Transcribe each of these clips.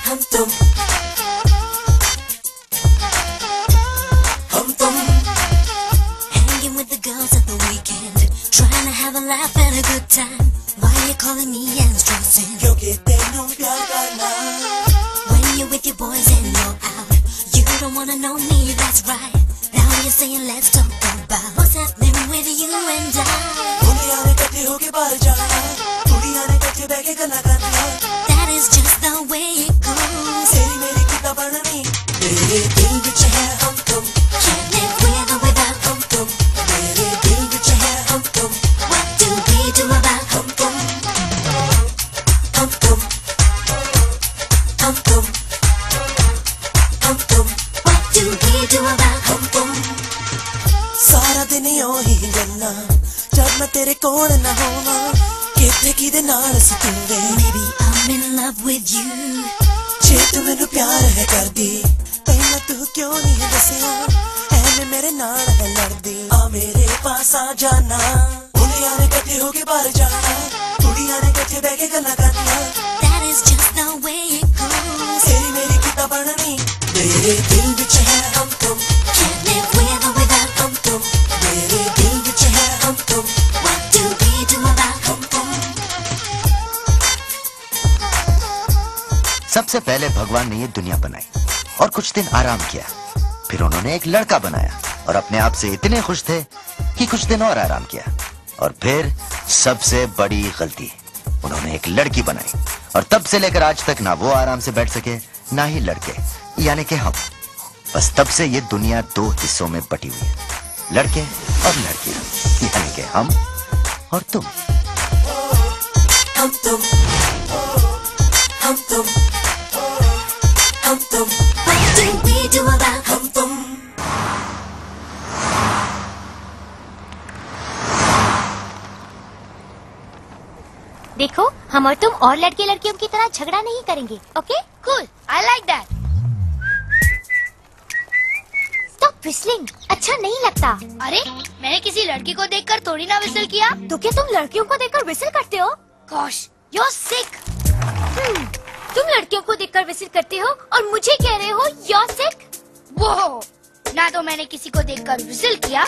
हम तुम hanging with the girls at the weekend, trying to have a laugh and a good time. Why you calling me and stressing? क्योंकि तेनू प्यार करना. When you're with your boys and you're out, you don't wanna know me, that's right. Now you're saying let's talk about what's happening with you and I. दुनिया ने इकट्ठे होके बाहर जाना, दुनिया ने इकट्ठे बैठ के गल्ला करना. That is just the way it goes. तेरी मेरी कितना बननी, मेरे दिल विच है हम तुम. Can't live with or without हम तुम. मेरे दिल विच है हम तुम. What do we do about हम तुम? हम तुम. हम तुम. हम तुम. What do we do about हम तुम? सारा दिन यो ही गल्ला, जब मैं तेरे कोल ना होवां, किथे किदे नाल सतूंगे. Maybe I'm in love with you. जे तू मैनू प्यार है करदी, पहला तू क्यों नहीं दसिया, ऐवें मेरे नाल है लड़दी. आ मेरे पास आ जाना, दुनिया ने इकट्ठे होके बाहर जाना, दुनिया ने इकट्ठे बैठ के गल्ला करना. That is just the way it goes. तेरी मेरी कितना बननी, मेरे दिल विच है हम तुम. Can't live with or without हम तुम. मेरे दिल विच है हम तुम. What do we do about हम तुम? सबसे पहले भगवान ने ये दुनिया बनाई और कुछ दिन आराम किया, फिर उन्होंने एक लड़का बनाया और अपने आप से इतने खुश थे कि कुछ दिन और आराम किया, और फिर सबसे बड़ी गलती, उन्होंने एक लड़की बनाई और तब से लेकर आज तक ना वो आराम से बैठ सके ना ही लड़के, यानी कि हम. बस तब से ये दुनिया दो हिस्सों में बटी हुई है, लड़के और लड़कियां, यानी कि हम और तुम. हम तुम. हम तुम. हम तुम. What do we do about हम तुम? देखो, हम और तुम और लड़के लड़कियों की तरह झगड़ा नहीं करेंगे. Okay? Cool, I like that. Stop whistling, अच्छा नहीं लगता. अरे, मैंने किसी लड़की को देखकर थोड़ी ना विसल किया. तो क्या तुम लड़कियों को देखकर विसिल करते हो? Gosh, you're sick. तुम लड़कियों को देखकर विसिल करते हो और मुझे कह रहे हो you're sick? वो ना तो मैंने किसी को देखकर विसिल किया,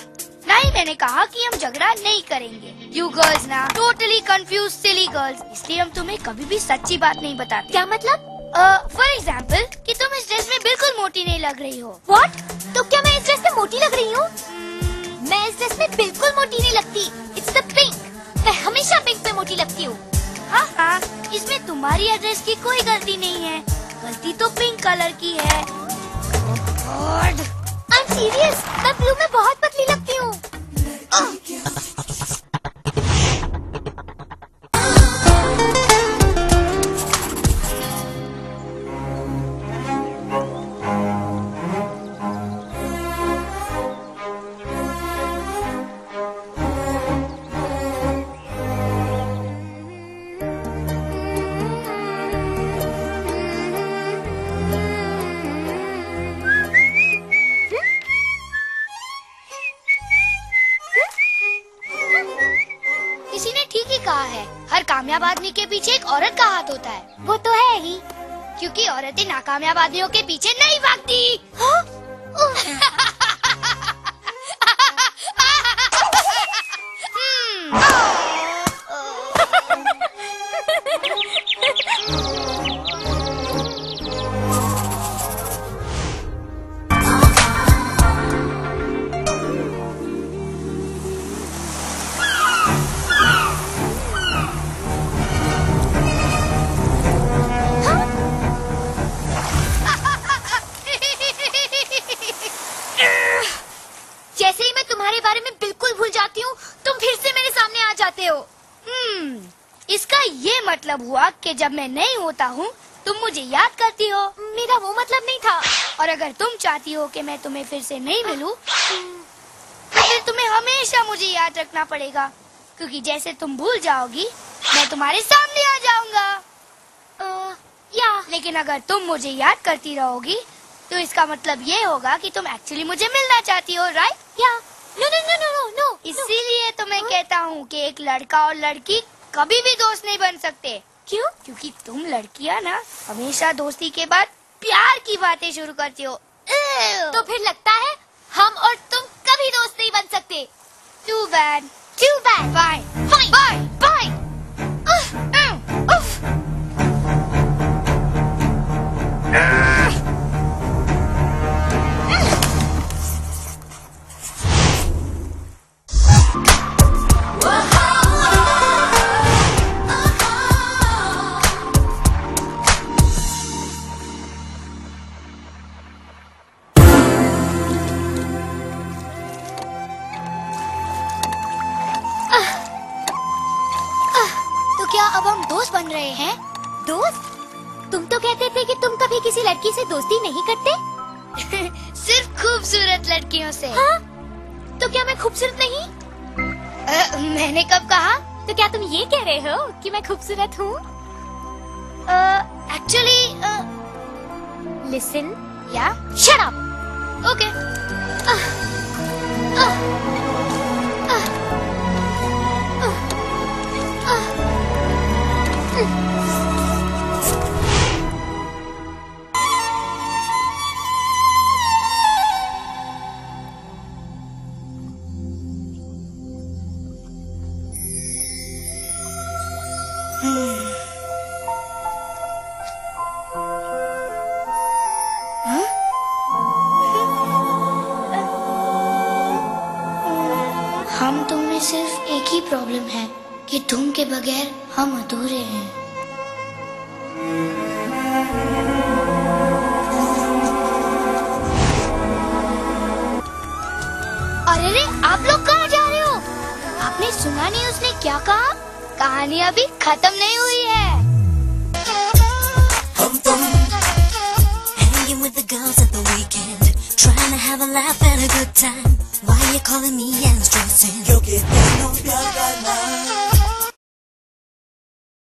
ना ही मैंने कहा कि हम झगड़ा नहीं करेंगे. You girls ना totally confused silly girls. इसलिए हम तुम्हें कभी भी सच्ची बात नहीं बताते. क्या मतलब? फॉर एग्जाम्पल कि तुम इस ड्रेस में बिल्कुल मोटी नहीं लग रही हो. What? तो क्या मैं इस ड्रेस में मोटी लग रही हूँ? मैं इस ड्रेस में बिल्कुल मोटी नहीं लगती. It's the pink. मैं हमेशा पिंक में मोटी लगती हूँ. हाँ, इसमें तुम्हारी एड्रेस की कोई गलती नहीं है. गलती तो पिंक कलर की है. God. I'm serious. मैं ब्लू में बहुत पतली लगती हूँ. किसी ने ठीक ही कहा है, हर कामयाब आदमी के पीछे एक औरत का हाथ होता है. वो तो है ही. क्योंकि औरतें नाकामयाब आदमियों के पीछे नहीं भागती. हाँ? जैसे ही मैं तुम्हारे बारे में बिल्कुल भूल जाती हूँ, तुम फिर से मेरे सामने आ जाते हो. इसका ये मतलब हुआ कि जब मैं नहीं होता हूँ तुम मुझे याद करती हो. मेरा वो मतलब नहीं था. और अगर तुम चाहती हो कि मैं तुम्हें फिर से नहीं मिलूं, तो फिर तुम्हें हमेशा मुझे याद रखना पड़ेगा. क्योंकि जैसे तुम भूल जाओगी, मैं तुम्हारे सामने आ जाऊंगा. लेकिन अगर तुम मुझे याद करती रहोगी, तो इसका मतलब ये होगा कि तुम एक्चुअली मुझे मिलना चाहती हो, राइट? या no no no no no no. इसीलिए तो मैं कहता हूँ कि एक लड़का और लड़की कभी भी दोस्त नहीं बन सकते. क्यों? क्योंकि तुम लड़कियां ना हमेशा दोस्ती के बाद प्यार की बातें शुरू करती हो। तो फिर लगता है हम और तुम कभी दोस्त नहीं बन सकते। Too bad. Too bad. Fine. Fine. Bye. Fine. तो क्या अब हम दोस्त बन रहे हैं? दोस्त? तुम तो कहते थे कि तुम कभी किसी लड़की से दोस्ती नहीं करते। सिर्फ खूबसूरत लड़कियों से। हाँ? तो क्या मैं खूबसूरत नहीं? मैंने कब कहा? तो क्या तुम ये कह रहे हो कि मैं खूबसूरत हूँ? Actually, Listen. yeah. Shut up. Okay. हम तुम में सिर्फ एक ही प्रॉब्लम है कि तुम के बगैर हम अधूरे हैं। अरे रे, आप लोग कहाँ जा रहे हो? आपने सुना नहीं उसने क्या कहा? कहानी अभी खत्म नहीं हुई है। Hanging with the girls at the weekend, trying to have a laugh and a good time. Why you calling me and stressing? Yo que tengo que ganar.